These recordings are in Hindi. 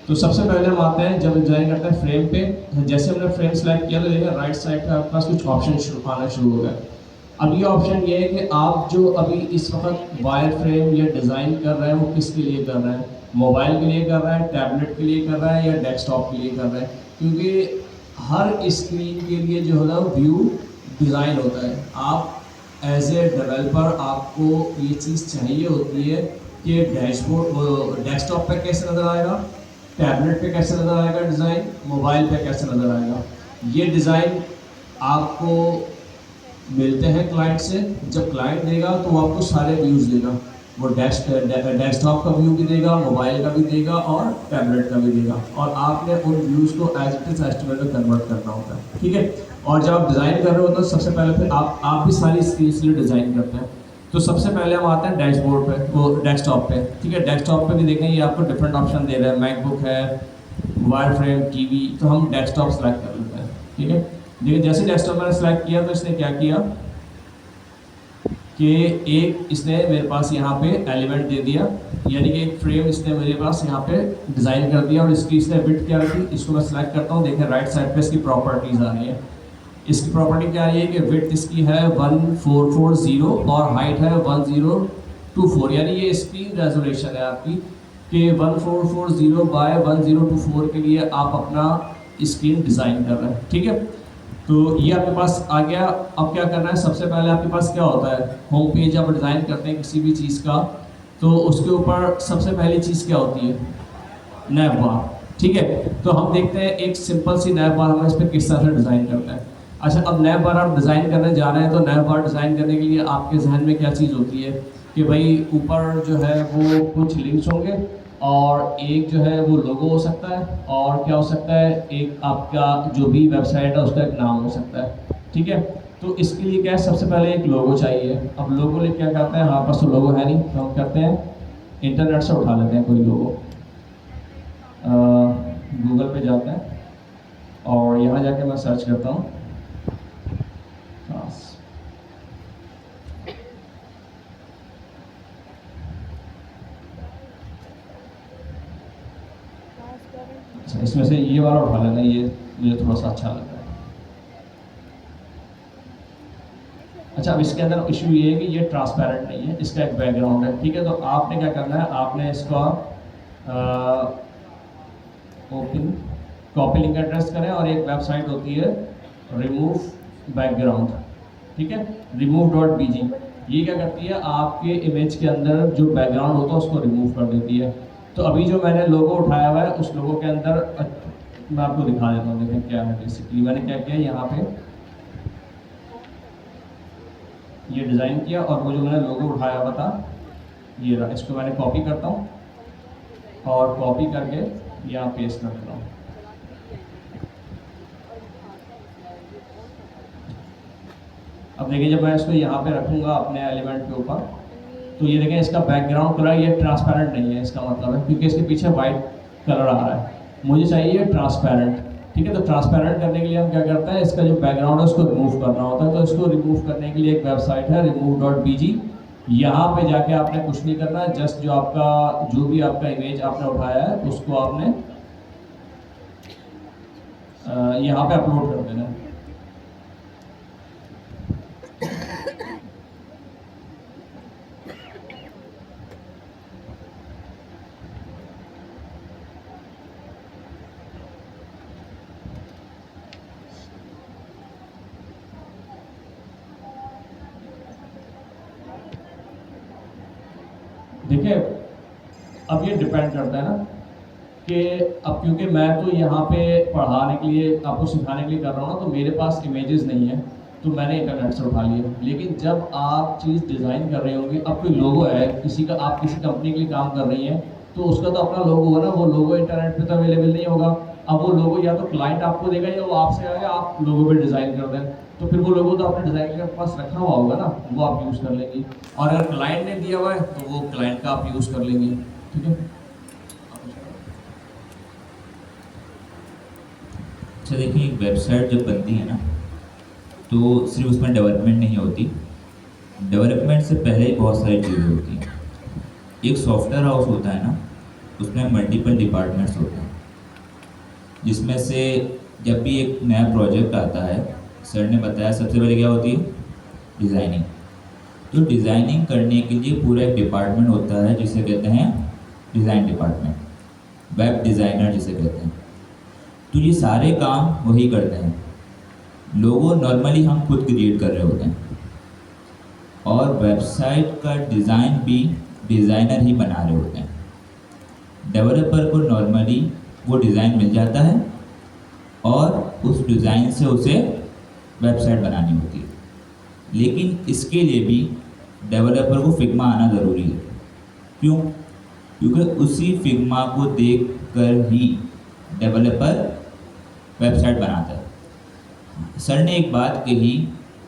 तो सबसे पहले हम आते हैं, जब डिज़ाइन करते हैं फ्रेम पे। जैसे हमने फ्रेम सेलेक्ट किया तो देखिए राइट साइड पे आपके पास कुछ ऑप्शन आना शुरू हो गए। अब ये ऑप्शन ये है कि आप जो अभी इस वक्त वायर फ्रेम या डिज़ाइन कर रहे हैं वो किसके लिए कर रहे हैं, मोबाइल के लिए कर रहे हैं, टैबलेट के लिए कर रहे हैं, या डेस्कटॉप के लिए कर रहे हैं। क्योंकि हर स्क्रीन के लिए जो है ना व्यू डिज़ाइन होता है। आप एज ए डेवलपर आपको ये चीज़ चाहिए होती है कि डैशबोर्ड डेस्कटॉप पे कैसे नज़र आएगा, टैबलेट पे कैसे नज़र आएगा डिज़ाइन, मोबाइल पे कैसे नज़र आएगा। ये डिज़ाइन आपको मिलते हैं क्लाइंट से। जब क्लाइंट देगा तो वो आपको सारे व्यूज़ देगा। वो डेस्कटॉप का व्यू भी देगा, मोबाइल का भी देगा और टैबलेट का भी देगा, और आपने उन व्यूज़ को एज इट इज एस्टिमेट में कन्वर्ट करना होता है। ठीक है। और जब आप डिज़ाइन कर रहे हो तो सबसे पहले फिर आप भी सारी स्क्रीन के लिए डिज़ाइन करते हैं। तो सबसे पहले हम आते हैं डैशबोर्ड पे, वो डेस्कटॉप पे। ठीक है। डेस्कटॉप पे भी देखें ये आपको डिफरेंट ऑप्शन दे रहे हैं, मैकबुक है, वायर फ्रेम, टीवी। तो हम डेस्कटॉप सेलेक्ट कर लेते हैं। ठीक है। देखिए जैसे डेस्कटॉप मैंने सेलेक्ट किया तो इसने क्या किया कि एक इसने मेरे पास यहाँ पे एलिमेंट दे दिया, यानी कि एक फ्रेम इसने मेरे पास यहाँ पे डिज़ाइन कर दिया। और इसकी इसने विड्थ क्या रखी, इसको मैं सेलेक्ट करता हूँ। देखें राइट साइड पे इसकी प्रॉपर्टीज़ आ रही है। इसकी प्रॉपर्टी क्या आ रही है कि विड्थ इसकी है 1440 और हाइट है 1024, यानी ये स्क्रीन रेजोल्यूशन है आपकी कि 1440 बाय 1024 के लिए आप अपना स्क्रीन डिज़ाइन कर रहे हैं। ठीक है। तो ये आपके पास आ गया। अब क्या करना है, सबसे पहले आपके पास क्या होता है, होम पेज आप डिज़ाइन करते हैं किसी भी चीज़ का, तो उसके ऊपर सबसे पहली चीज़ क्या होती है, नैव बार। ठीक है। तो हम देखते हैं एक सिंपल सी नैव बार हम इस पर किस तरह से डिज़ाइन करते हैं। अच्छा, अब नैव बार आप डिज़ाइन करने जा रहे हैं तो नैव बार डिज़ाइन करने के लिए आपके जहन में क्या चीज़ होती है कि भाई ऊपर जो है वो कुछ लिंक्स होंगे, और एक जो है वो लोगो हो सकता है, और क्या हो सकता है, एक आपका जो भी वेबसाइट है उसका एक नाम हो सकता है। ठीक है। तो इसके लिए क्या है, सबसे पहले एक लोगो चाहिए। अब लोगो लिए क्या करते हैं, हमारे पास तो लोगो है नहीं, तो हम करते हैं इंटरनेट से उठा लेते हैं कोई लोगो। गूगल पे जाते हैं और यहाँ जाके मैं सर्च करता हूँ अच्छा, इसमें से ये वाला उठा लेना, ये मुझे थोड़ा सा अच्छा लगता है। अच्छा, अब इसके अंदर इशू ये है कि ये ट्रांसपेरेंट नहीं है, इसका एक बैकग्राउंड है। ठीक है। तो आपने क्या करना है, आपने इसका ओपन कॉपी लिंक एड्रेस करें, और एक वेबसाइट होती है रिमूव बैकग्राउंड। ठीक है। remove.bg। ये क्या करती है, आपके इमेज के अंदर जो बैकग्राउंड होता है उसको रिमूव कर देती है। तो अभी जो मैंने लोगो उठाया हुआ है उस लोगो के अंदर मैं आपको दिखा देता हूँ। देखें क्या है, बेसिकली मैंने क्या किया, यहाँ पे ये डिज़ाइन किया, और वो जो मैंने लोगो उठाया हुआ था ये रहा। इसको मैंने कॉपी करता हूँ और कॉपी करके यहाँ पेस्ट कर देता हूँ। अब देखिए जब मैं इसको यहाँ पे रखूँगा अपने एलिमेंट के ऊपर, तो ये देखें इसका बैकग्राउंड कलर ये ट्रांसपेरेंट नहीं है, इसका मतलब है क्योंकि इसके पीछे वाइट कलर आ रहा है, मुझे चाहिए ट्रांसपेरेंट। ठीक है। तो ट्रांसपेरेंट करने के लिए हम क्या करते हैं, इसका जो बैकग्राउंड है उसको रिमूव करना होता है। तो इसको रिमूव करने के लिए एक वेबसाइट है remove.bg। यहाँ पे जाके आपने कुछ नहीं करना है, जस्ट जो भी आपका इमेज आपने उठाया है उसको आपने यहाँ पे अपलोड कर देना है। देखिए अब ये डिपेंड करता है ना कि अब क्योंकि मैं तो यहाँ पे पढ़ाने के लिए, आपको सिखाने के लिए कर रहा हूँ ना, तो मेरे पास इमेजेस नहीं है, तो मैंने इंटरनेट से उठा लिया। लेकिन जब आप चीज़ डिज़ाइन कर रहे होंगे, अब कोई लोगो है किसी का, आप किसी कंपनी के लिए काम कर रही हैं, तो उसका तो अपना लोगो है ना, वो लोगो इंटरनेट पे तो अवेलेबल नहीं होगा। अब वो लोगो या तो क्लाइंट आपको देगा या वो आपसे आएगा, आप लोगो पे डिज़ाइन कर दें, तो फिर वो लोगो तो आपने डिज़ाइन के पास रखा हुआ होगा ना, वो आप यूज़ कर लेंगे। और अगर क्लाइंट ने दिया हुआ है तो वो क्लाइंट का आप यूज़ कर लेंगे। ठीक है। अच्छा देखिए, एक वेबसाइट जब बनती है ना, तो सिर्फ उसमें डेवलपमेंट नहीं होती। डेवलपमेंट से पहले ही बहुत सारी चीज़ें होती हैं। एक सॉफ्टवेयर हाउस होता है ना, उसमें मल्टीपल डिपार्टमेंट्स होते हैं। जिसमें से जब भी एक नया प्रोजेक्ट आता है, सर ने बताया सबसे पहले क्या होती है, डिज़ाइनिंग। तो डिज़ाइनिंग करने के लिए पूरा एक डिपार्टमेंट होता है जिसे कहते हैं डिज़ाइन डिपार्टमेंट, वेब डिज़ाइनर जिसे कहते हैं। तो ये सारे काम वही करते हैं। लोगो नॉर्मली हम खुद क्रिएट कर रहे होते हैं, और वेबसाइट का डिज़ाइन भी डिज़ाइनर ही बना रहे होते हैं। डेवलपर को नॉर्मली वो डिज़ाइन मिल जाता है और उस डिज़ाइन से उसे वेबसाइट बनानी होती है। लेकिन इसके लिए भी डेवलपर को फिग्मा आना ज़रूरी है। क्यों? क्योंकि उसी फिग्मा को देख कर ही डेवलपर वेबसाइट बनाता है। सर ने एक बात कही,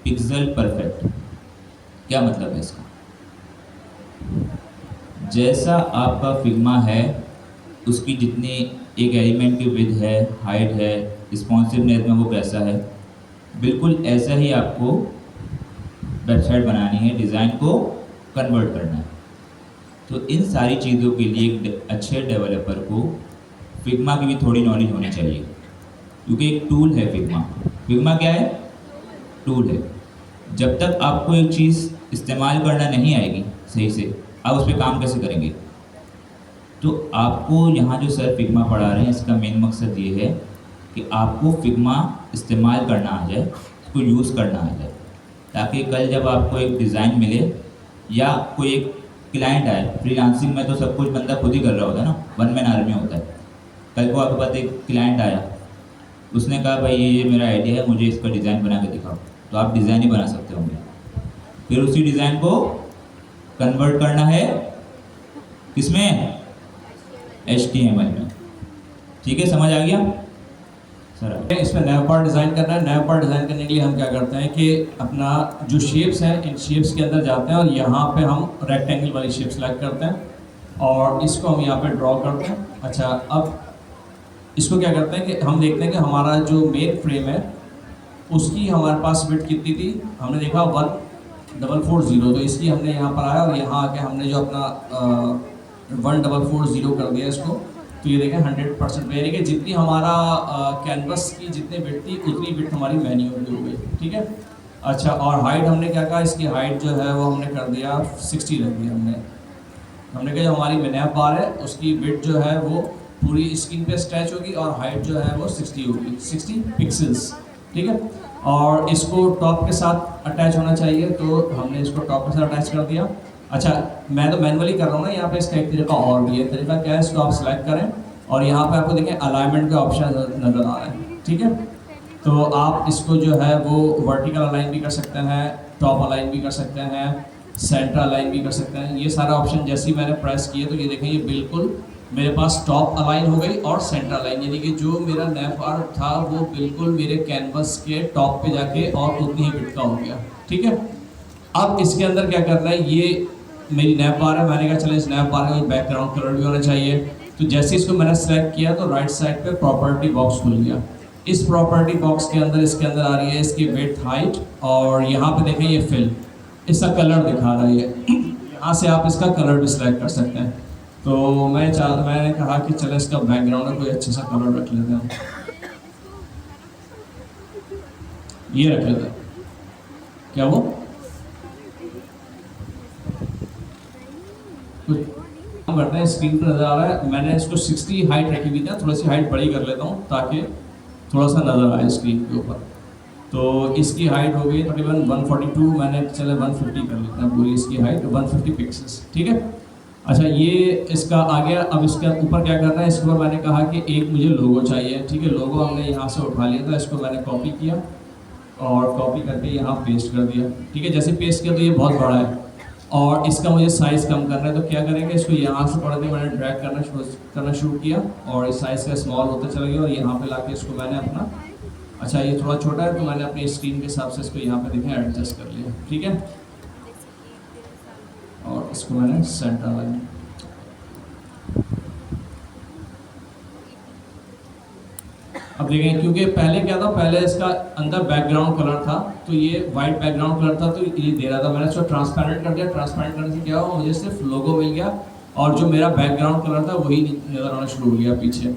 पिक्सल परफेक्ट। क्या मतलब है इसका? जैसा आपका फिग्मा है, उसकी जितनी एक एलिमेंट की विड्थ है, हाइट है, रिस्पॉन्सिवनेस में वो कैसा है, बिल्कुल ऐसा ही आपको वेबसाइट बनानी है, डिज़ाइन को कन्वर्ट करना है। तो इन सारी चीज़ों के लिए एक अच्छे डेवलपर को फिग्मा की भी थोड़ी नॉलेज होनी चाहिए, क्योंकि एक टूल है फिग्मा। फिग्मा क्या है? टूल है। जब तक आपको एक चीज़ इस्तेमाल करना नहीं आएगी सही से, आप उस पर काम कैसे करेंगे? तो आपको यहाँ जो सर फिग्मा पढ़ा रहे हैं, इसका मेन मकसद ये है कि आपको फिग्मा इस्तेमाल करना आ जाए, उसको यूज़ करना आ जाए, ताकि कल जब आपको एक डिज़ाइन मिले या कोई एक क्लाइंट आए, फ्रीलांसिंग में तो सब कुछ बंदा खुद ही कर रहा होता है ना, वन मैन आर्मी होता है। कल को आपके पास एक क्लाइंट आया, उसने कहा भाई ये मेरा आइडिया है, मुझे इसका डिज़ाइन बना के दिखाओ, तो आप डिज़ाइन ही बना सकते होंगे। फिर उसी डिज़ाइन को कन्वर्ट करना है किसमें? HTML में। ठीक है, समझ आ गया सर? इसमें नया पार्ट डिज़ाइन करना है। नया पार्ट डिज़ाइन करने के लिए हम क्या करते हैं कि अपना जो शेप्स हैं, इन शेप्स के अंदर जाते हैं और यहाँ पे हम रेक्टेंगल वाली शेप सेलेक्ट करते हैं और इसको हम यहाँ पे ड्रॉ करते हैं। अच्छा, अब इसको क्या करते हैं कि हम देखते हैं कि हमारा जो मेन फ्रेम है उसकी हमारे पास विड्थ कितनी थी, हमने देखा 1440, तो इसकी हमने यहाँ पर आया और यहाँ आके हमने जो अपना 1440 कर दिया इसको। तो ये देखें 100% यानी कि जितनी हमारा कैनवस की जितनी विड्थ थी उतनी विड्थ हमारी मैन्युअल की हो गई। ठीक है। अच्छा, और हाइट हमने क्या कहा, इसकी हाइट जो है वो हमने कर दिया 60 रख दिया हमने कहा जो हमारी मैनैप बार है उसकी विड्थ जो है वो पूरी स्क्रीन पे स्ट्रेच होगी और हाइट जो है वो 60 होगी, 60 पिक्सेल्स। ठीक है। और इसको टॉप के साथ अटैच होना चाहिए, तो हमने इसको टॉप के साथ अटैच कर दिया। अच्छा, मैं तो मैनुअली कर रहा हूँ ना, यहाँ पे इसका एक तरीका और भी है। तरीका क्या है, इसको आप सिलेक्ट करें और यहाँ पे आपको देखें अलाइनमेंट का ऑप्शन नज़र आ रहा है। ठीक है। तो आप इसको जो है वो वर्टिकल अलाइन भी कर सकते हैं, टॉप अलाइन भी कर सकते हैं, सेंटर अलाइन भी कर सकते हैं। ये सारा ऑप्शन जैसे ही मैंने प्रेस किए तो ये देखें ये बिल्कुल मेरे पास टॉप अलाइन हो गई और सेंटर अलाइन, यानी कि जो मेरा नैप बार था वो बिल्कुल मेरे कैनवस के टॉप पे जाके और उतनी ही विड्थ का हो गया। ठीक है। अब इसके अंदर क्या करना है, ये मेरी नैप बार है, मैंने कहा चले इस नैप बार का बैकग्राउंड कलर भी होना चाहिए। तो जैसे इसको मैंने सेलेक्ट किया तो राइट साइड पे प्रॉपर्टी बॉक्स खुल गया। इस प्रॉपर्टी बॉक्स के अंदर इसके अंदर आ रही है इसकी विड्थ, हाइट, और यहाँ पे देखें ये फिल, इसका कलर दिखा रहा है। यहाँ से आप इसका कलर भी सिलेक्ट कर सकते हैं। तो मैंने कहा कि चलो इसका बैकग्राउंड में कोई अच्छा सा कलर रख लेते हैं, ये रख लेते हैं। क्या वो कुछ काम करते हैं, स्क्रीन पर नज़र आ रहा है, मैंने इसको 60 हाइट रखी हुई थी, थोड़ी सी हाइट बड़ी कर लेता हूँ ताकि थोड़ा सा नज़र आए स्क्रीन के ऊपर। तो इसकी हाइट हो गई तकरीबन 142, मैंने चले 150 कर लेते हैं पूरी इसकी हाइट, 150 पिक्सेल्स। ठीक है। अच्छा, ये इसका आ गया। अब इसके ऊपर क्या करना है, इसके ऊपर मैंने कहा कि एक मुझे लोगो चाहिए। ठीक है। लोगो हमने यहाँ से उठा लिया था, इसको मैंने कॉपी किया और कॉपी करके यहाँ पेस्ट कर दिया। ठीक है। जैसे पेस्ट किया तो ये बहुत बड़ा है और इसका मुझे साइज़ कम करना है, तो क्या करेंगे, इसको यहाँ से पकड़ के मैंने ड्रैग करना शुरू किया और इस साइज़ का स्मॉल होता चला गया और यहाँ पे लाके इसको मैंने अपना, अच्छा ये थोड़ा छोटा है तो मैंने अपनी स्क्रीन के हिसाब से इसको यहाँ पे देखें एडजस्ट कर लिया। ठीक है। और इसको मैंने सेंटर लाइन, अब देखें क्योंकि पहले क्या था, पहले इसका अंदर बैकग्राउंड कलर था तो ये वाइट बैकग्राउंड कलर था तो ये दे रहा था, मैंने इसको ट्रांसपेरेंट कर दिया। ट्रांसपेरेंट करने से क्या हुआ, मुझे सिर्फ लोगो मिल गया और जो मेरा बैकग्राउंड कलर था वही नज़र आना शुरू हो गया पीछे।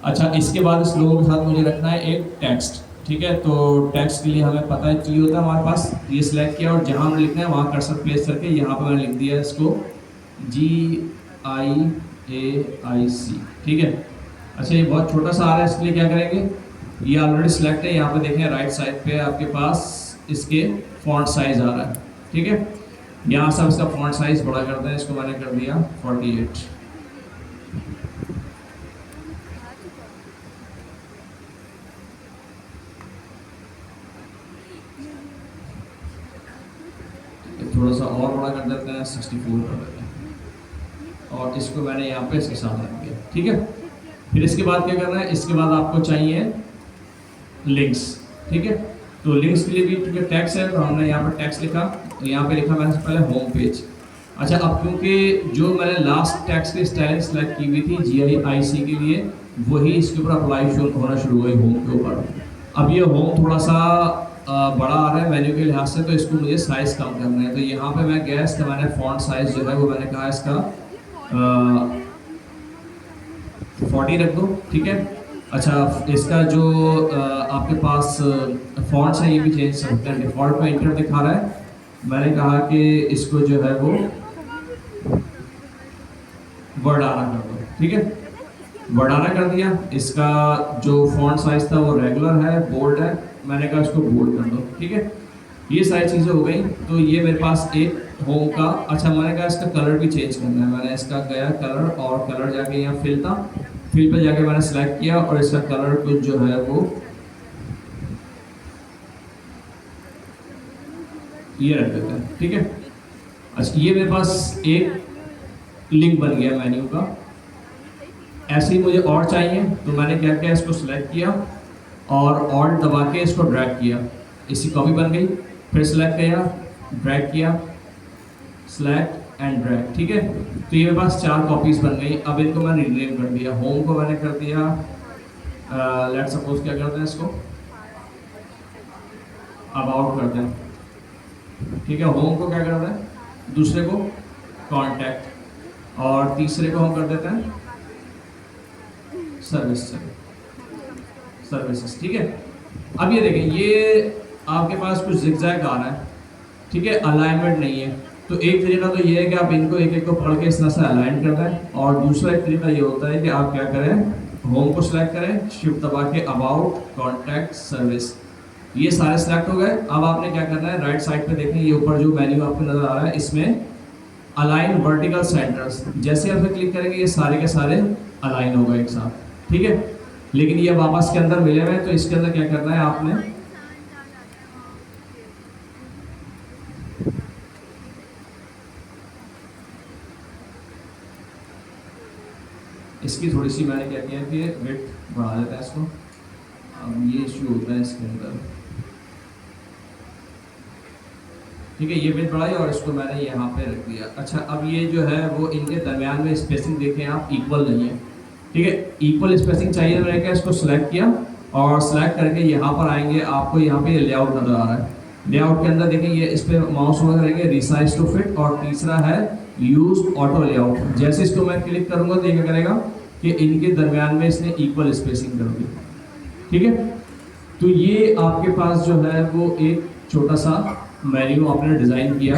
अच्छा, इसके बाद इस लोगों के साथ मुझे रखना है एक टेक्स्ट, ठीक है। तो टेक्स्ट के लिए हमें पता है चाहिए होता है हमारे पास, ये सिलेक्ट किया और जहाँ हमें लिखना है वहाँ कर्सर प्लेस करके यहाँ पे मैंने लिख दिया इसको GIAIC, ठीक है। अच्छा, ये बहुत छोटा सा आ रहा है, इसके लिए क्या करेंगे, ये ऑलरेडी सिलेक्ट है, यहाँ पे देखें राइट साइड पे आपके पास इसके फॉन्ट साइज आ रहा है, ठीक है। यहाँ से इसका फॉन्ट साइज बड़ा करते हैं, इसको मैंने कर दिया 48। थोड़ा सा और बड़ा कर देते हैं, 64 कर देते हैं और इसको मैंने यहाँ पे इसके साथ रख दिया, ठीक है। फिर इसके बाद क्या करना है, इसके बाद आपको चाहिए लिंक्स, ठीक है। तो लिंक्स के लिए भी क्योंकि टैक्स है तो हमने यहाँ पर टैक्स लिखा, तो यहाँ पे लिखा मैंने सबसे पहले होम पेज। अच्छा, अब क्योंकि जो मैंने लास्ट टैक्स की स्टाइलिंग सेलेक्ट की हुई थी GIIC के लिए, वही इसके ऊपर अप्लाई होना शुरू हुई होम के ऊपर। अब ये होम थोड़ा सा बड़ा आ रहा है मेन्यू के लिहाज से, तो इसको मुझे साइज़ कम करना है। तो यहाँ पे मैं गया, इसका मैंने फॉन्ट साइज़ जो है वो मैंने कहा इसका 40 रख दो, ठीक है। अच्छा, इसका जो आपके पास फॉन्ट्स है ये भी चेंज सकते हैं। डिफ़ॉल्ट में इंटर दिखा रहा है, मैंने कहा कि इसको जो है वो वर्डाना कर दो, ठीक है। वर्डाना कर दिया। इसका जो फॉन्ट साइज था वो रेगुलर है, बोल्ड है, मैंने कहा इसको बोल्ड कर दो, ठीक है। ये सारी चीज़ें हो गई। तो ये मेरे पास एक होम का, अच्छा मैंने कहा इसका कलर भी चेंज करना है, मैंने इसका गया कलर और कलर जाके यहाँ फिल था, फिल पे जाके मैंने सेलेक्ट किया और इसका कलर कुछ जो है वो ये रख देते हैं, ठीक है। अच्छा, ये मेरे पास एक लिंक बन गया मेन्यू का। ऐसे ही मुझे और चाहिए, तो मैंने क्या किया, इसको सिलेक्ट किया और ऑल्ट दबा के इसको ड्रैग किया, इसकी कॉपी बन गई। फिर सिलेक्ट किया, ड्रैग किया, सिलेक्ट एंड ड्रैग, ठीक है। तो ये मेरे पास 4 कॉपीज बन गई। अब इनको मैंने रीनेम कर दिया, होम को मैंने कर दिया लेट्स सपोज क्या करते हैं इसको अबाउट करते हैं, ठीक है। होम को क्या करते हैं, दूसरे को कॉन्टैक्ट और तीसरे को हम कर देते हैं सर्विसेज, ठीक है। अब ये देखें, ये आपके पास कुछ जिगजैग आ रहा है, ठीक है, अलाइनमेंट नहीं है। तो एक तरीका तो ये है कि आप इनको एक एक को पढ़ के इस तरह से अलाइन कर दें, और दूसरा एक तरीका ये होता है कि आप क्या करें, होम को सिलेक्ट करें, शिफ्ट दबा के अबाउट, कॉन्टैक्ट, सर्विस, ये सारे सिलेक्ट हो गए। अब आपने क्या करना है, राइट साइड पे देखें, ये ऊपर जो मेन्यू आपको नजर आ रहा है, इसमें अलाइन वर्टिकल सेंटर्स, जैसे आप क्लिक करेंगे ये सारे के सारे अलाइन हो गए एक साथ, ठीक है। लेकिन ये वापस के अंदर मिले हुए हैं, तो इसके अंदर क्या करना है आपने, इसकी थोड़ी सी मैंने क्या किया कि विड्थ बढ़ा देता है इसको। अब ये इश्यू होता है इसके अंदर, ठीक है, ये विड्थ बढ़ाई और इसको मैंने यहाँ पे रख दिया। अच्छा, अब ये जो है वो इनके दरमियान में स्पेसिंग देखें आप, इक्वल नहीं है, ठीक है। इक्वल स्पेसिंग चाहिए, मैंने क्या इसको सिलेक्ट किया और सिलेक्ट करके यहाँ पर आएंगे, आपको यहाँ पे लेआउट नजर आ रहा है। लेआउट के अंदर देखें, ये इस पर माउस वगैरह करेंगे, रिसाइज टू फिट, और तीसरा है यूज ऑटो लेआउट। जैसे इसको मैं क्लिक करूंगा तो ये क्या करेगा कि इनके दरमियान में इसने इक्वल स्पेसिंग कर दी, ठीक है। तो ये आपके पास जो है वो एक छोटा सा मेन्यू आपने डिज़ाइन किया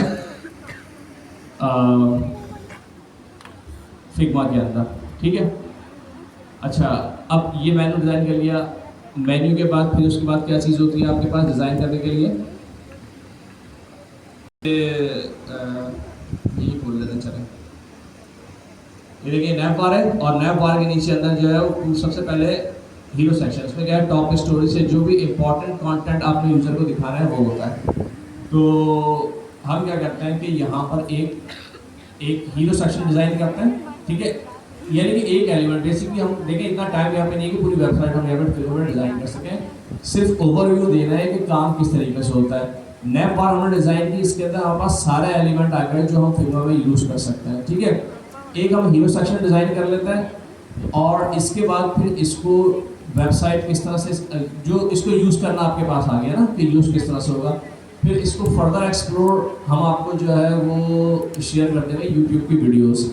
फिग्मा के अंदर, ठीक है। अच्छा, अब ये मेन्यू डिज़ाइन कर लिया। मेन्यू के बाद फिर उसके बाद क्या चीज़ होती है आपके पास डिज़ाइन करने के लिए, ये खोल लेते हैं, चलें। ये देखिए नैप बार है, और नैप बार के नीचे अंदर जो है वो सबसे पहले हीरो सेक्शन, इसमें क्या है, टॉप स्टोरी से जो भी इंपॉर्टेंट कंटेंट आपने यूज़र को दिखाना है वो होता है। तो हम क्या करते हैं कि यहाँ पर एक हीरो सेक्शन डिज़ाइन करते हैं, ठीक है। यानी कि एक एलिमेंट, बेसिकली हम देखें इतना टाइम यहाँ पे नहीं है कि पूरी वेबसाइट हम यहाँ पर डिज़ाइन कर सकें, सिर्फ ओवरव्यू देना है कि काम किस तरीके से होता है। नैप बार हमने डिज़ाइन की, इसके अंदर हमारे पास सारे एलिमेंट आ गए जो हम फिल्मों में यूज़ कर सकते हैं, ठीक है। एक हम हीरो सेक्शन डिज़ाइन कर लेते हैं और इसके बाद फिर इसको वेबसाइट किस तरह से, जो इसको यूज़ करना आपके पास आ गया ना कि यूज़ किस तरह से होगा। फिर इसको फर्दर एक्सप्लोर हम आपको जो है वो शेयर कर देंगे यूट्यूब की वीडियोस,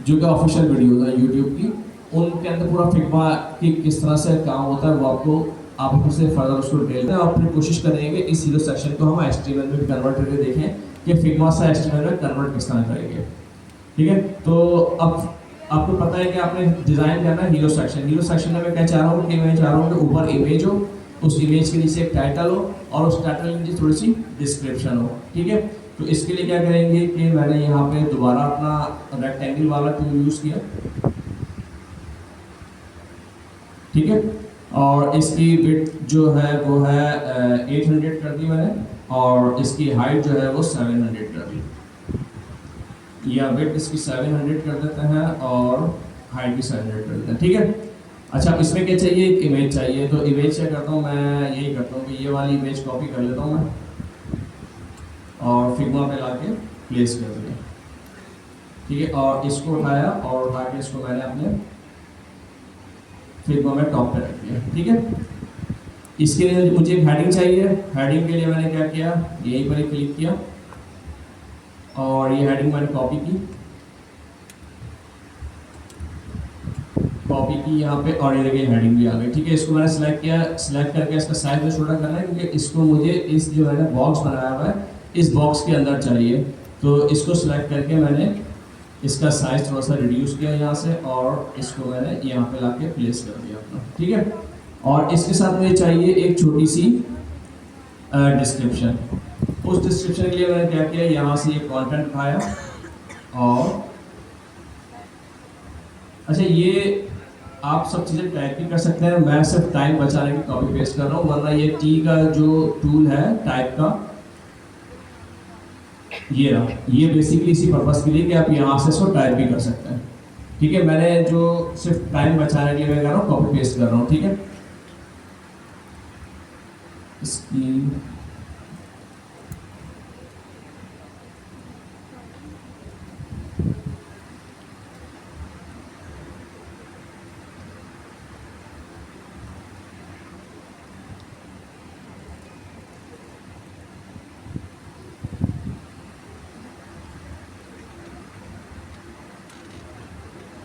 जो कि ऑफिशियल वीडियोस है यूट्यूब की, उनके अंदर पूरा फिग्मा की किस तरह से काम होता है वो आपको आप उससे फर्दर उसको डिटेल में आप फिर कोशिश करेंगे इस हीरो सेक्शन को हम HTML में कन्वर्ट करके देखें कि फिग्मा से HTML में कन्वर्ट किस तरह करेंगे। ठीक है, तो अब आपको पता है कि आपने डिज़ाइन करना है हीरो सेक्शन में मैं क्या चाह रहा हूँ कि मैं चाह रहा हूँ कि ऊपर इमेज हो, उस इमेज के नीचे एक टाइटल हो और उस टाइटल के नीचे थोड़ी सी डिस्क्रिप्शन हो। ठीक है, तो इसके लिए क्या करेंगे कि मैंने यहाँ पे दोबारा अपना रेक्टेंगल वाला टूल यूज़ किया। ठीक है, और इसकी विड्थ जो है वो है 800 कर दी मैंने, और इसकी हाइट जो है वो 700 कर दी, या विड्थ इसकी 700 कर देते हैं और हाइट भी 700 कर देते हैं। ठीक है, अच्छा इसमें क्या चाहिए, एक इमेज चाहिए, तो इमेज क्या करता हूँ मैं, यही करता हूँ कि ये वाली इमेज कॉपी कर लेता हूँ मैं और फिग्मा पे लाके प्लेस कर दिया। ठीक है, और इसको उठाया और उठा के इसको मैंने अपने फिग्मा में टॉप पे रख दिया। ठीक है, इसके लिए मुझे एक हेडिंग चाहिए। हेडिंग के लिए मैंने क्या किया, यहीं पर ही क्लिक किया और ये हेडिंग मैंने कॉपी की यहाँ पे, और ये देखिए हेडिंग भी आ गई। ठीक है, इसको मैंने सेलेक्ट किया, सेलेक्ट करके इसका साइज में छोटा करना है क्योंकि इसको मुझे इस जो मैंने बॉक्स बनाया हुआ है इस बॉक्स के अंदर चाहिए। तो इसको सेलेक्ट करके मैंने इसका साइज थोड़ा सा रिड्यूस किया यहाँ से और इसको मैंने यहाँ पे लाके प्लेस कर दिया अपना। ठीक है, और इसके साथ मुझे चाहिए एक छोटी सी डिस्क्रिप्शन। उस डिस्क्रिप्शन के लिए मैंने क्या किया, यहाँ से ये कंटेंट उठाया और अच्छा ये आप सब चीज़ें टाइप भी कर सकते हैं, मैं सिर्फ टाइम बचाने की कॉपी पेस्ट कर रहा हूँ, वरना ये टी का जो टूल है टाइप का ये रहा, ये बेसिकली इसी पर्पस के लिए कि आप यहाँ से इसको टाइप भी कर सकते हैं। ठीक है, मैंने जो सिर्फ टाइम बचाने के लिए मैं कर रहा हूँ कॉपी पेस्ट कर रहा हूँ। ठीक है, इसकी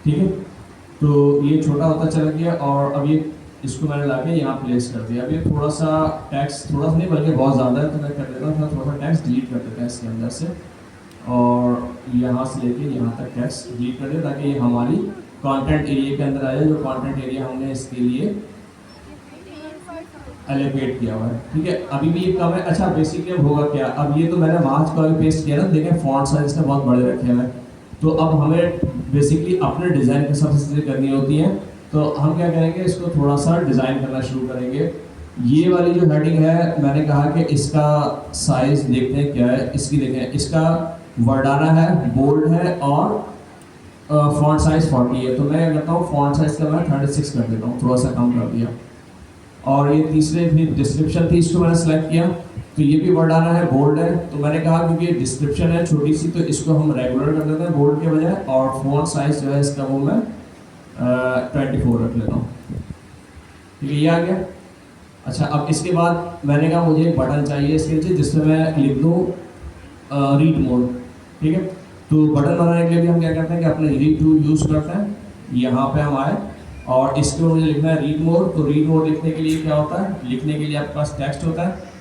ठीक है, तो ये छोटा होता चला गया और अब ये इसको मैंने लाके यहाँ प्लेस कर दिया। अब ये थोड़ा सा टेक्स्ट, थोड़ा सा नहीं बल्कि बहुत ज़्यादा है, तो मैं कर देता हूँ थोड़ा सा टेक्स्ट डिलीट कर देते हैं इसके अंदर से और यहाँ से लेके यहाँ तक टेक्स्ट डिलीट कर दे ताकि ये हमारी कंटेंट एरिया के अंदर आ जाए, जो कंटेंट एरिया हमने इसके लिए एलोकेट किया हुआ है। ठीक है, अभी भी ये कम है। अच्छा बेसिकली अब होगा क्या, अब ये तो मैंने वहाँ कॉपी पेस्ट किया ना, देखें फॉन्ट साइज इसने बहुत बड़े रखे हैं, तो अब हमें बेसिकली अपने डिज़ाइन के हिसाब से चीज़ें करनी होती हैं। तो हम क्या करेंगे, इसको थोड़ा सा डिज़ाइन करना शुरू करेंगे। ये वाली जो हेडिंग है मैंने कहा कि इसका साइज देखते हैं क्या है, इसकी देखें, इसका वर्डाना है, बोल्ड है और फॉन्ट साइज 40 है, तो मैं क्या करता हूँ फॉन्ट साइज का मैं 36 कर देता हूँ, थोड़ा सा कम कर दिया। और ये तीसरे भी डिस्क्रिप्शन थी, इसको मैंने सेलेक्ट किया, तो ये भी वर्ड आना है, बोल्ड है, तो मैंने कहा क्योंकि डिस्क्रिप्शन है छोटी सी तो इसको हम रेगुलर कर देते हैं बोल्ड के बजाय, और फॉन्ट साइज जो है इसका वो मैं 24 रख लेता हूँ। ठीक है, ये आ गया। अच्छा अब इसके बाद मैंने कहा मुझे एक बटन चाहिए इसके नीचे जिसमें मैं लिख दूँ रीड मोड। ठीक है, तो बटन बनाने के लिए भी हम क्या करते हैं कि अपने रीड टूल यूज़ करते हैं, यहाँ पे हम आए और इसके ऊपर मुझे लिखना है रीड मोड। तो रीड मोड लिखने के लिए क्या होता है, लिखने के लिए आपके पास टेक्स्ट होता है,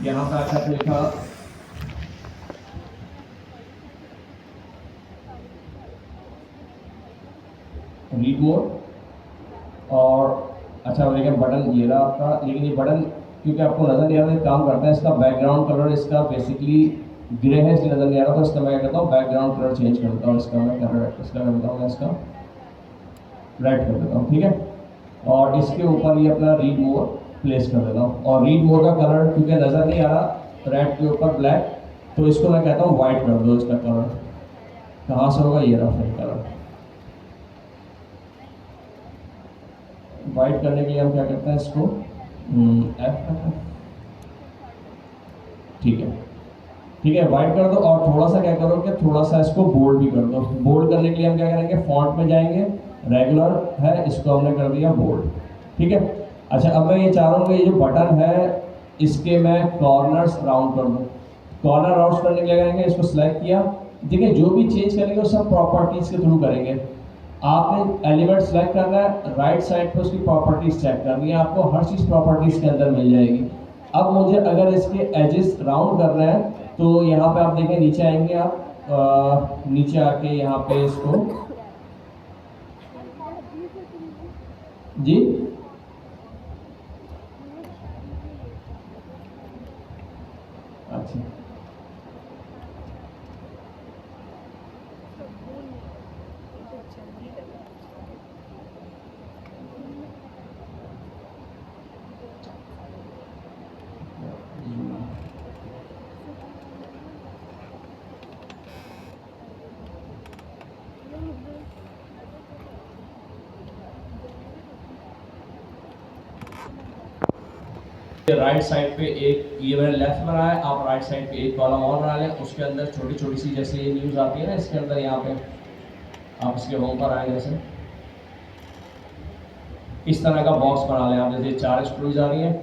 यहाँ पे आपने लिखा रीड मोड और अच्छा लेकिन बटन ये रहा आपका, लेकिन ये बटन क्योंकि आपको नज़र नहीं आ रहा, काम करता है इसका बैकग्राउंड कलर इसका बेसिकली ग्रे है इसलिए नज़र नहीं आ रहा, तो इसका मैं क्या करता हूँ बैकग्राउंड कलर चेंज कर देता हूँ, इसका मैं कलर इसका कर देता हूँ, मैं इसका रेड कर देता हूँ। ठीक है, और इसके ऊपर ये अपना रीड मोड प्लेस कर देता हूँ, और रीड मोड का कलर क्योंकि नज़र नहीं आ रहा रेड के ऊपर ब्लैक, तो इसको मैं कहता हूँ वाइट कर दो। इसका कलर कहाँ से होगा, ये रहा फिर कलर वाइट करने के लिए हम क्या करते हैं इसको F, ठीक है, ठीक है वाइट कर दो, और थोड़ा सा क्या करो कि थोड़ा सा इसको बोल्ड भी कर दो। बोल्ड करने के लिए हम क्या करेंगे, फॉन्ट में जाएंगे, रेगुलर है इसको हमने कर दिया बोल्ड। ठीक है, अच्छा अब मैं ये चाह रहा हूँ कि ये जो बटन है इसके मैं कॉर्नर्स राउंड कर दूँ। कॉर्नर राउंड करने के लिए करेंगे, इसको सेलेक्ट किया, देखिए जो भी चेंज करेंगे वो सब प्रॉपर्टीज़ के थ्रू करेंगे। आपने एलिमेंट सेलेक्ट करना है, राइट साइड पे उसकी प्रॉपर्टीज चेक करनी है, आपको हर चीज़ प्रॉपर्टीज के अंदर मिल जाएगी। अब मुझे अगर इसके एजेस राउंड करना है तो यहाँ पे आप देखें, नीचे आएंगे आप, नीचे आके यहाँ पे इसको जी अच्छा राइट साइड पे एक, ये मैंने लेफ्ट बनाया है, आप राइट साइड पे एक कॉलम और बना लें, उसके अंदर छोटी छोटी सी जैसे ये न्यूज़ आती है ना, इसके अंदर यहाँ पे आप इसके होम पर आए, जैसे इस तरह का बॉक्स बना लें आप, जैसे 4 स्टोरीज आ रही हैं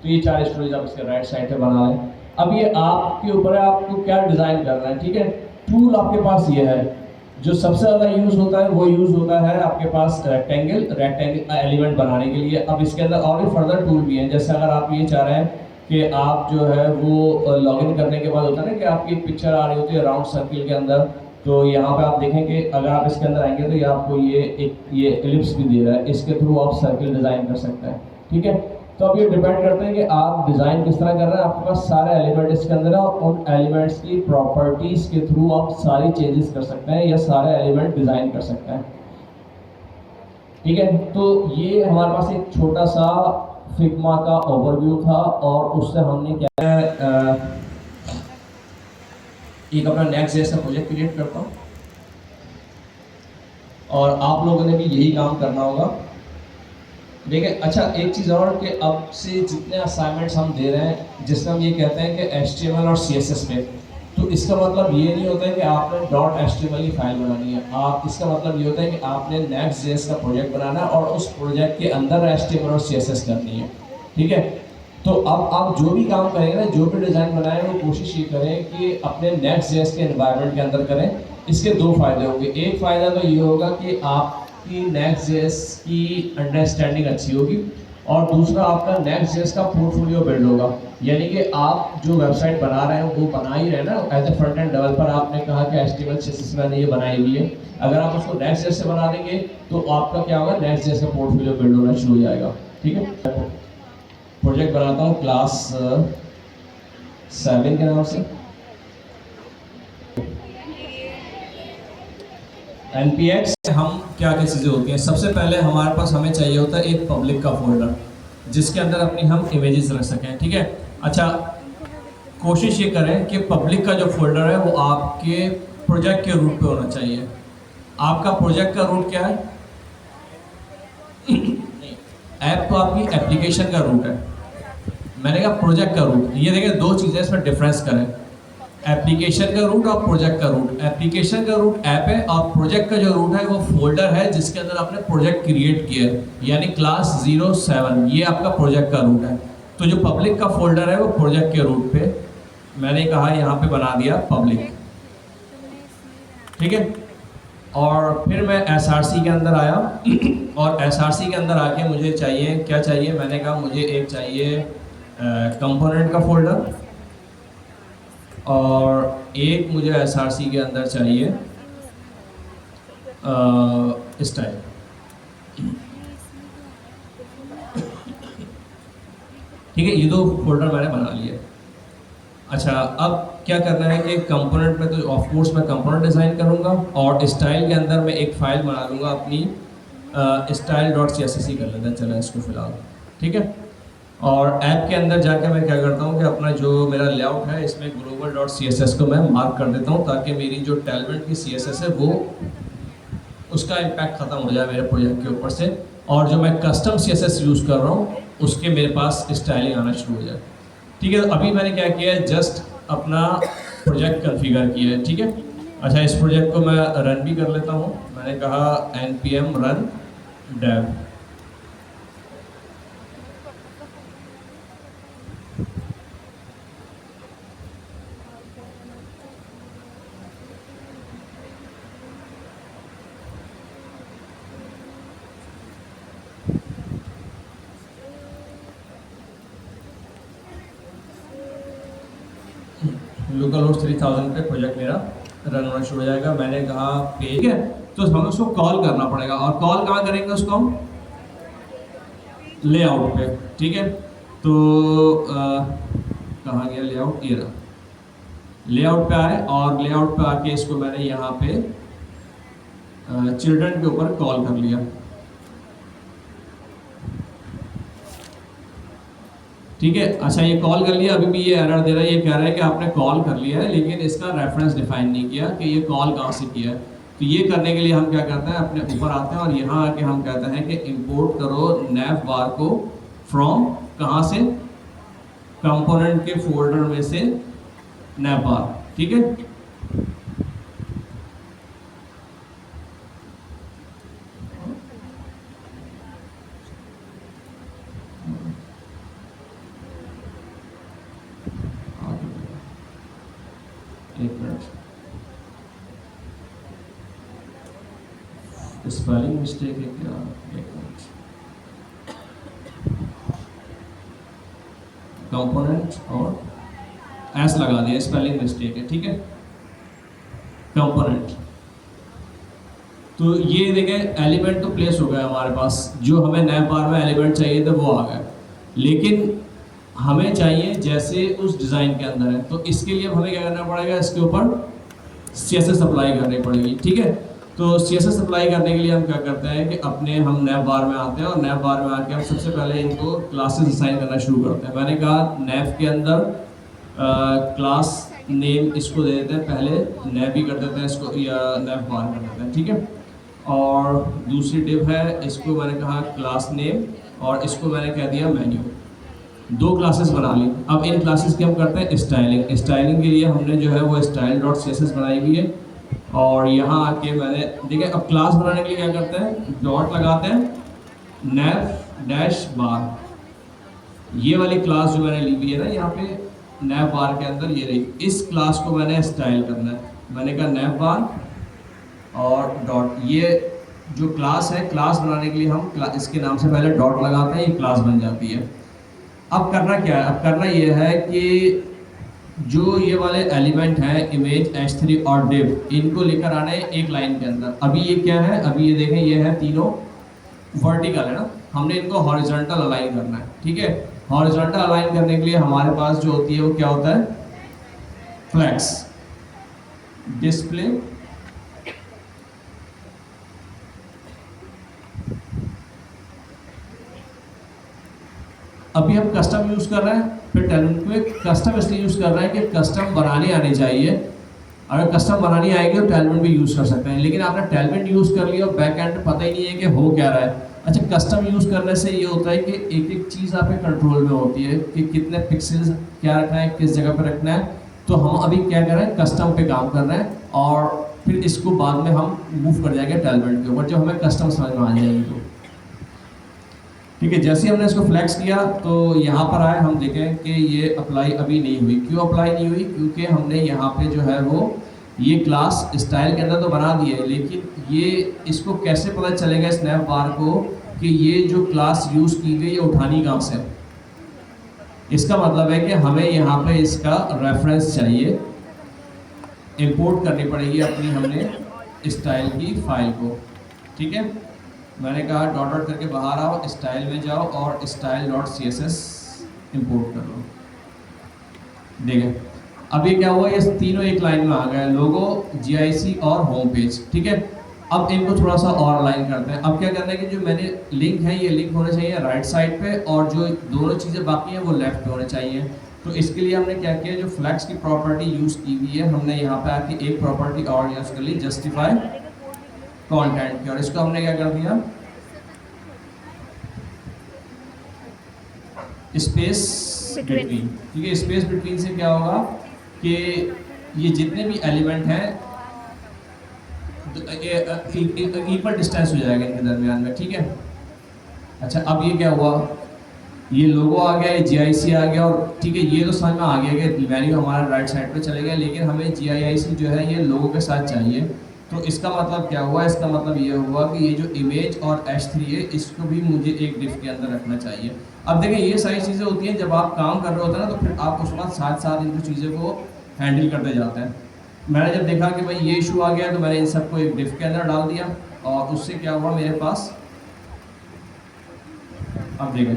तो ये 4 स्टोरीज आप इसके राइट साइड पे बना लें। अब ये आपके ऊपर है, आपको क्या डिज़ाइन करना है, ठीक है। टूल आपके पास ये है, जो सबसे ज़्यादा यूज़ होता है वो यूज़ होता है आपके पास रेक्टेंगल एलिमेंट बनाने के लिए। अब इसके अंदर और भी फर्दर टूल भी हैं, जैसे अगर आप ये चाह रहे हैं कि आप जो है वो लॉगिन करने के बाद होता है ना कि आपकी पिक्चर आ रही होती है राउंड सर्किल के अंदर, तो यहाँ पे आप देखेंगे अगर आप इसके अंदर आएंगे तो ये आपको ये एलिप्स भी दे रहा है, इसके थ्रू आप सर्किल डिज़ाइन कर सकते हैं, ठीक है। तो अब ये डिपेंड करते हैं कि आप डिज़ाइन किस तरह कर रहे हैं। आपके पास सारे एलिमेंट इसके अंदर है और उन एलिमेंट्स की प्रॉपर्टीज़ के थ्रू आप सारी चेंजेस कर सकते हैं या सारे एलिमेंट डिज़ाइन कर सकते हैं, ठीक है। तो ये हमारे पास एक छोटा सा फिग्मा का ओवरव्यू था और उससे हमने क्या है, एक अपना नेक्स्ट जैसा प्रोजेक्ट क्रिएट करता हूँ और आप लोगों ने भी यही काम करना होगा, देखिए। अच्छा एक चीज़ और कि अब से जितने असाइनमेंट्स हम दे रहे हैं जिसमें हम ये कहते हैं कि HTML और CSS में, तो इसका मतलब ये नहीं होता है कि आपने .html की फाइल बनानी है, आप इसका मतलब ये होता है कि आपने Next.js का प्रोजेक्ट बनाना है और उस प्रोजेक्ट के अंदर HTML और CSS करनी है, ठीक है। तो अब आप जो भी काम करेंगे ना, जो भी डिज़ाइन बनाएं, वो कोशिश ये करें कि अपने Next.js के एनवायरनमेंट के अंदर करें। इसके 2 फायदे होंगे, एक फ़ायदा तो ये होगा कि आपकी Next.js की अंडरस्टैंडिंग अच्छी होगी और दूसरा आपका Next.js का पोर्टफोलियो बिल्ड होगा, यानी कि आप जो वेबसाइट बना रहे हैं वो बना ही रहे हैं ना, as a front end developer आपने कहा कि HTML CSS मैंने ये बनाई हुई है, अगर आप उसको Next.js से बना देंगे तो आपका क्या होगा, Next.js का पोर्टफोलियो बिल्ड होना शुरू हो जाएगा, ठीक है। प्रोजेक्ट बनाता हूँ क्लास 7 के नाम से, npx। हम क्या क्या चीज़ें होती हैं, सबसे पहले हमारे पास हमें चाहिए होता है एक पब्लिक का फोल्डर जिसके अंदर अपनी हम इमेजेस रख सकें, ठीक है। अच्छा कोशिश ये करें कि पब्लिक का जो फोल्डर है वो आपके प्रोजेक्ट के रूट पे होना चाहिए। आपका प्रोजेक्ट का रूट क्या है? ऐप तो आपकी एप्लीकेशन का रूट है, मैंने कहा प्रोजेक्ट का रूट। ये देखिए 2 चीज़ें इसमें डिफरेंस करें, एप्लीकेशन का रूट और प्रोजेक्ट का रूट। एप्लीकेशन का रूट ऐप है और प्रोजेक्ट का जो रूट है वो फोल्डर है जिसके अंदर आपने प्रोजेक्ट क्रिएट किया है, यानी क्लास 07, ये आपका प्रोजेक्ट का रूट है। तो जो पब्लिक का फोल्डर है वो प्रोजेक्ट के रूट पे मैंने कहा यहाँ पे बना दिया पब्लिक, ठीक है। और फिर मैं SRC के अंदर आया और SRC के अंदर आके मुझे चाहिए, क्या चाहिए, मैंने कहा मुझे एक चाहिए कंपोनेंट का फोल्डर और एक मुझे SRC के अंदर चाहिए स्टाइल, ठीक है। ये 2 फोल्डर मैंने बना लिए। अच्छा अब क्या करना है कि कंपोनेंट में तो ऑफ कोर्स मैं कंपोनेंट डिज़ाइन करूँगा और स्टाइल के अंदर मैं एक फ़ाइल बना लूँगा अपनी style.css कर लेते हैं, चलो इसको फिलहाल, ठीक है। और ऐप के अंदर जाकर मैं क्या करता हूँ कि अपना जो मेरा लेआउट है इसमें global.css को मैं मार्क कर देता हूँ ताकि मेरी जो टेलमेंट की CSS है वो उसका इम्पैक्ट ख़त्म हो जाए मेरे प्रोजेक्ट के ऊपर से, और जो मैं कस्टम CSS यूज़ कर रहा हूँ उसके मेरे पास स्टाइलिंग आना शुरू हो जाए, ठीक है। अभी मैंने क्या किया है, जस्ट अपना प्रोजेक्ट कन्फिगर किया है, ठीक है। अच्छा इस प्रोजेक्ट को मैं रन भी कर लेता हूँ, मैंने कहा npm run dev, local host 3000 पे प्रोजेक्ट मेरा रन होना शुरू हो जाएगा। मैंने कहा ठीक है, तो हमें उसको कॉल करना पड़ेगा, और कॉल कहाँ करेंगे उसको हम? लेआउट पे। ठीक है, तो कहाँ गया लेआउट? ये रहा। लेआउट पे आए, और लेआउट पे आके इसको मैंने यहाँ पे चिल्ड्रन के ऊपर कॉल कर लिया। ठीक है, अच्छा ये कॉल कर लिया, अभी भी ये एरर दे रहा है, ये कह रहा है कि आपने कॉल कर लिया है लेकिन इसका रेफरेंस डिफाइन नहीं किया कि ये कॉल कहाँ से किया है। तो ये करने के लिए हम क्या करते हैं, अपने ऊपर आते हैं और यहाँ आके हम कहते हैं कि इंपोर्ट करो नैव बार को फ्रॉम, कहाँ से? कंपोनेंट के फोल्डर में से नैव बार। ठीक है, एक मिनट, स्पेलिंग मिस्टेक है क्या? एक मिनट, कंपोनेंट और एस लगा दिया, स्पेलिंग मिस्टेक है। ठीक है, कंपोनेंट। तो ये देखें एलिमेंट तो प्लेस हो गया हमारे पास, जो हमें नैव बार में एलिमेंट चाहिए थे वो आ गया, लेकिन हमें चाहिए जैसे उस डिज़ाइन के अंदर है। तो इसके लिए हमें क्या करना पड़ेगा, इसके ऊपर CSS अप्लाई करनी पड़ेगी। ठीक है, तो CSS अप्लाई करने के लिए हम क्या करते हैं कि अपने हम नैव बार में आते हैं, और नैव बार में आके हम सबसे पहले इनको क्लासेस असाइन करना शुरू करते हैं। मैंने कहा नैव के अंदर क्लास नेम इसको दे देते हैं, पहले नैव भी कर देते हैं इसको, या नैव बार कर देते हैं। ठीक है, और दूसरी डिव है, इसको मैंने कहा क्लास नेम, और इसको मैंने कह दिया मेन्यू। दो क्लासेस बना ली। अब इन क्लासेस की हम करते हैं स्टाइलिंग। स्टाइलिंग के लिए हमने जो है वो स्टाइल डॉट CSS बनाई हुई है, और यहाँ आके मैंने देखिए, अब क्लास बनाने के लिए क्या करते हैं, डॉट लगाते हैं नैव डैश बार। ये वाली क्लास जो मैंने ली हुई है ना यहाँ पे नैव बार के अंदर, ये रही, इस क्लास को मैंने स्टाइल करना है। मैंने कहा नैव बार और डॉट, ये जो क्लास है, क्लास बनाने के लिए हम इसके नाम से पहले डॉट लगाते हैं, ये क्लास बन जाती है। अब करना क्या है, अब करना ये है कि जो ये वाले एलिमेंट हैं इमेज, H3 और div, इनको लेकर आना है एक लाइन के अंदर। अभी ये क्या है, अभी ये देखें, ये है तीनों वर्टिकल है ना, हमने इनको हॉरिजॉन्टल अलाइन करना है। ठीक है, हॉरिजॉन्टल अलाइन करने के लिए हमारे पास जो होती है वो क्या होता है, फ्लेक्स डिस्प्ले अभी हम कस्टम यूज़ कर रहे हैं, फिर टैलेंट में कस्टम इसलिए यूज़ कर रहे हैं कि कस्टम बनाने आने चाहिए। अगर कस्टम बनानी आएगी तो टैलेंट भी यूज़ कर सकते हैं, लेकिन आपने टैलेंट यूज़ कर लिया और बैक एंड पता ही नहीं है कि हो क्या रहा है। अच्छा, कस्टम यूज़ करने से ये होता है कि एक एक चीज़ आपके कंट्रोल में होती है कि कितने पिक्सल्स क्या रखना है, किस जगह पर रखना है। तो हम अभी क्या कर रहे हैं, कस्टम पे काम कर रहे हैं, और फिर इसको बाद में हम मूव कर जाएंगे टैलेंट के ऊपर, जब हमें कस्टम समझ में आ जाएगी तो। ठीक है, जैसे ही हमने इसको फ्लैक्स किया तो यहाँ पर आए, हम देखें कि ये अप्लाई अभी नहीं हुई। क्यों अप्लाई नहीं हुई? क्योंकि हमने यहाँ पे जो है वो ये क्लास स्टाइल के अंदर तो बना दी है, लेकिन ये इसको कैसे पता चलेगा स्नैप बार को कि ये जो क्लास यूज़ की गई ये उठानी कहाँ से? इसका मतलब है कि हमें यहाँ पे इसका रेफरेंस चाहिए, इंपोर्ट करनी पड़ेगी अपनी हमने स्टाइल की फाइल को। ठीक है, मैंने कहा डॉट डॉट करके बाहर आओ, स्टाइल में जाओ और स्टाइल डॉट CSS इम्पोर्ट कर लो। देखें अब ये क्या हुआ, ये तीनों एक लाइन में आ गए, लोगो, GIC और होम पेज। ठीक है, अब इनको थोड़ा सा और अलाइन करते हैं। अब क्या करना है कि जो मैंने लिंक है ये लिंक होने चाहिए राइट साइड पे, और जो दोनों चीज़ें बाकी हैं वो लेफ्ट पे होने चाहिए। तो इसके लिए हमने क्या किया, जो फ्लैक्स की प्रॉपर्टी यूज़ की हुई है, हमने यहाँ पे आके एक प्रॉपर्टी और यूज़ कर ली, जस्टिफाई कंटेंट की, और इसको हमने क्या कर दिया, स्पेस बिटवीन। ठीक है, स्पेस बिटवीन से क्या होगा कि ये जितने भी एलिमेंट हैं इक्वल डिस्टेंस हो जाएगा इनके दरमियान में। ठीक है, अच्छा अब ये क्या हुआ, ये लोगो आ गया, ये GIC आ गया, और ठीक है ये तो समझ में आ गया कि वैल्यू हमारा राइट साइड पे चले गया, लेकिन हमें GIC जो है ये लोगो के साथ चाहिए। तो इसका मतलब क्या हुआ, इसका मतलब ये हुआ कि ये जो इमेज और H3 है इसको भी मुझे एक डिफ के अंदर रखना चाहिए। अब देखें ये सारी चीज़ें होती हैं जब आप काम कर रहे होते हैं ना, तो फिर आप उस वक्त साथ साथ इन चीज़ों को हैंडल करते जाते हैं। मैंने जब देखा कि भाई ये इशू आ गया तो मैंने इन सबको एक डिफ के अंदर डाल दिया और उससे क्या हुआ मेरे पास, अब देखें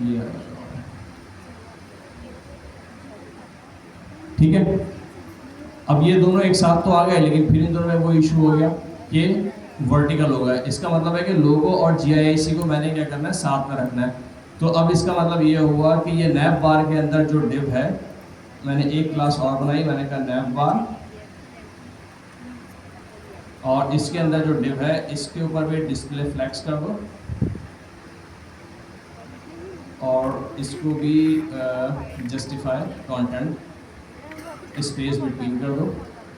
ये आ गया। ठीक है, अब ये दोनों एक साथ तो आ गए लेकिन फिर इन दोनों में वो इशू हो गया कि वर्टिकल हो गया। इसका मतलब है कि लोगो और GIIC को मैंने क्या करना है, साथ में रखना है। तो अब इसका मतलब ये हुआ कि ये नैप बार के अंदर जो डिव है, मैंने एक क्लास और बनाई, मैंने कहा नैप बार, और इसके अंदर जो डिव है इसके ऊपर भी डिस्प्ले फ्लेक्स कर दो और इसको भी जस्टिफाई कंटेंट स्पेस बिटवीन कर दो।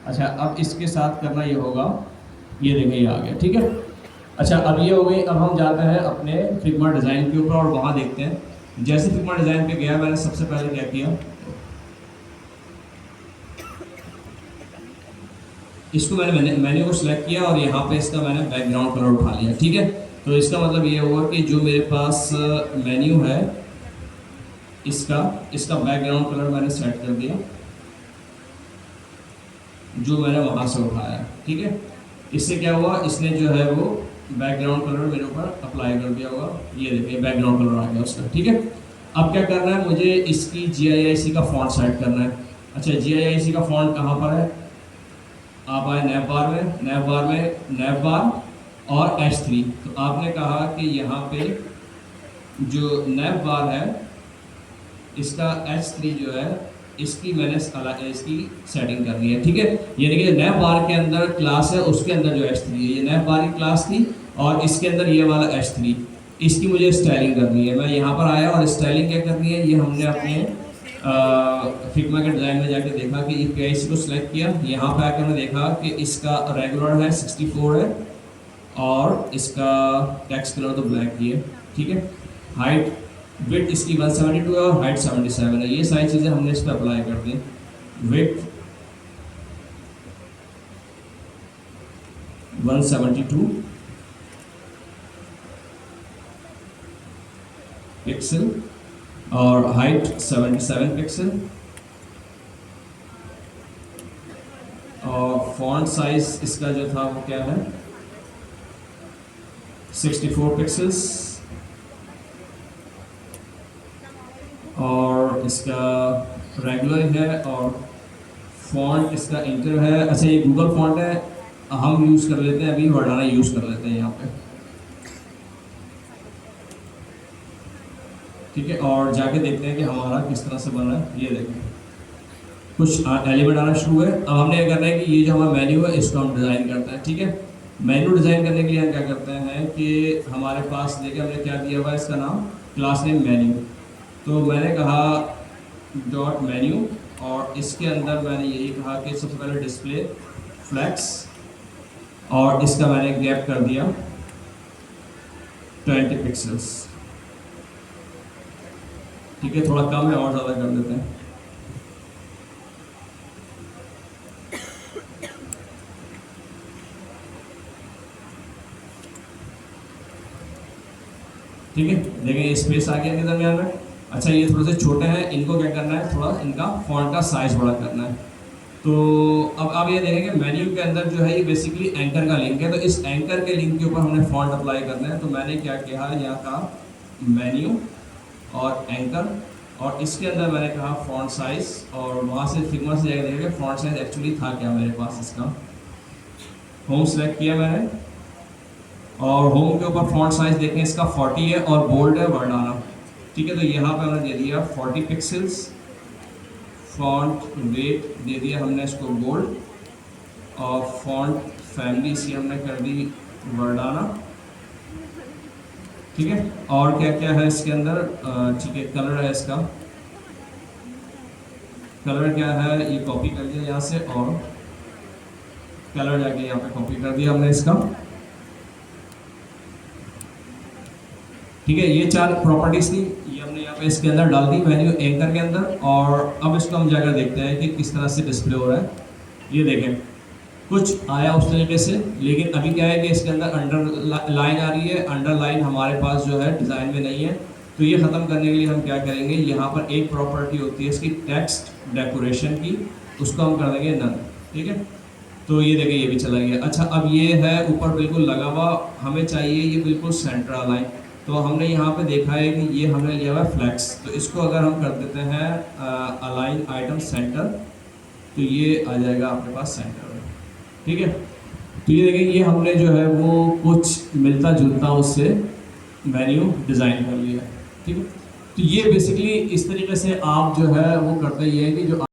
अच्छा, अब इसके साथ करना ये होगा, ये देखें ये आ गया। ठीक है, अच्छा अब ये हो गई। अब हम जाते हैं अपने फिग्मा डिज़ाइन के ऊपर और वहाँ देखते हैं। जैसे फिग्मा डिज़ाइन पे गया, मैंने सबसे पहले क्या किया, इसको मैंने मेन्यू को सिलेक्ट किया और यहाँ पे इसका मैंने बैकग्राउंड कलर उठा लिया। ठीक है, तो इसका मतलब ये हुआ कि जो मेरे पास मेन्यू है इसका बैकग्राउंड कलर मैंने सेट कर दिया जो मैंने वहाँ से उठाया। ठीक है, इससे क्या हुआ, इसने जो है वो बैकग्राउंड कलर मेरे ऊपर अप्लाई कर दिया होगा। ये देखिए बैकग्राउंड कलर आ गया उसका। ठीक है, अब क्या करना है, मुझे इसकी GIIC का फॉन्ट सेट करना है। अच्छा, GIIC का फॉन्ट कहाँ पर है, आप आए नैप बार में, नैप बार और H3। तो आपने कहा कि यहाँ पे जो नैप बार है इसका H3 जो है इसकी मैंने इसकी सेटिंग कर दी है। ठीक है, यानी कि नैप बार के अंदर क्लास है, उसके अंदर जो H3 है, ये नैप बार की क्लास थी और इसके अंदर ये वाला H3, इसकी मुझे स्टाइलिंग करनी है। मैं यहाँ पर आया और स्टाइलिंग क्या करनी है, ये हमने अपने फिग्मा के डिज़ाइन में जाके देखा कि PIC को सिलेक्ट किया। यहाँ पर आकर हमने देखा कि इसका रेगुलर है 64 है और इसका टेक्स्ट कलर तो ब्लैक ही है। ठीक है, हाइट विड्थ इसकी 172 है और हाइट 77 है। ये सारी चीज़ें हमने इस पर अप्लाई कर दी। विड्थ 172 पिक्सल और हाइट 77 पिक्सल और फॉन्ट साइज इसका जो था वो क्या है, 64 पिक्सल्स और इसका रेगुलर है और फॉन्ट इसका इंटर है। अच्छा, ये गूगल फॉन्ट है, हम यूज़ कर लेते हैं, अभी वर्डाना यूज़ कर लेते हैं यहाँ पे। ठीक है, और जाके देखते हैं कि हमारा किस तरह से बन रहा है। ये देखें कुछ एलिमेंट आना शुरू है। अब हमने क्या करना है कि ये जो हमारा मेन्यू है इसको हम डिज़ाइन करते हैं। ठीक है, मेन्यू डिज़ाइन करने के लिए हम क्या करते हैं कि हमारे पास देखिए हमने क्या दिया हुआ है, इसका नाम क्लास नेम मेन्यू। तो मैंने कहा डॉट मेन्यू और इसके अंदर मैंने यही कहा कि सबसे पहले डिस्प्ले फ्लेक्स और इसका मैंने गैप कर दिया 20 पिक्सल्स। ठीक है, थोड़ा कम है और ज़्यादा कर देते हैं। ठीक है, देखिए स्पेस आ गया इनके दरमियान में। अच्छा, ये थोड़े से छोटे हैं, इनको क्या करना है, थोड़ा इनका फॉन्ट का साइज बड़ा करना है। तो अब आप ये देखेंगे मेन्यू के अंदर जो है ये बेसिकली एंकर का लिंक है, तो इस एंकर के लिंक के ऊपर हमने फॉन्ट अप्लाई करना है। तो मैंने क्या किया, यहाँ का मेन्यू और एंकर और इसके अंदर मैंने कहा फॉन्ट साइज और वहाँ से फिग्मा से जाकर देखेंगे फॉन्ट साइज एक्चुअली था क्या मेरे पास। इसका होम सेलेक्ट किया मैंने और होम के ऊपर फॉन्ट साइज देखें इसका 40 है और बोल्ड है वर्डाना। ठीक है, तो यहाँ पे हमने दे दिया 40 पिक्सल्स, फॉन्ट वेट दे दिया हमने इसको बोल्ड और फॉन्ट फैमिली सी हमने कर दी वर्डाना। ठीक है, और क्या क्या है इसके अंदर, ठीक है कलर है, इसका कलर क्या है ये कॉपी कर दिया यहाँ से और कलर जाके यहाँ पे कॉपी कर दिया हमने इसका। ठीक है, ये 4 प्रॉपर्टीज थी, ये हमने यहाँ पे इसके अंदर डाल दी मेन्यू एंकर के अंदर। और अब इसको हम जाकर देखते हैं कि किस तरह से डिस्प्ले हो रहा है। ये देखें कुछ आया उस तरीके से, लेकिन अभी क्या है कि इसके अंदर अंडर लाइन आ रही है। अंडरलाइन हमारे पास जो है डिज़ाइन में नहीं है, तो ये ख़त्म करने के लिए हम क्या करेंगे, यहाँ पर एक प्रॉपर्टी होती है इसकी टेक्स्ट डेकोरेशन की, उसको हम कर देंगे नन। ठीक है, तो ये देखिए ये भी चला गया। अच्छा, अब ये है ऊपर बिल्कुल लगा हुआ, हमें चाहिए ये बिल्कुल सेंटर अलाइन। तो हमने यहाँ पे देखा है कि ये हमने लिया हुआ है फ्लैक्स, तो इसको अगर हम कर देते हैं अलाइन आइटम सेंटर, तो ये आ जाएगा आपके पास सेंटर में। ठीक है, तो ये देखिए ये हमने जो है वो कुछ मिलता जुलता उससे मेन्यू डिज़ाइन कर लिया है। ठीक है, तो ये बेसिकली इस तरीके से आप जो है वो करते ये है कि जो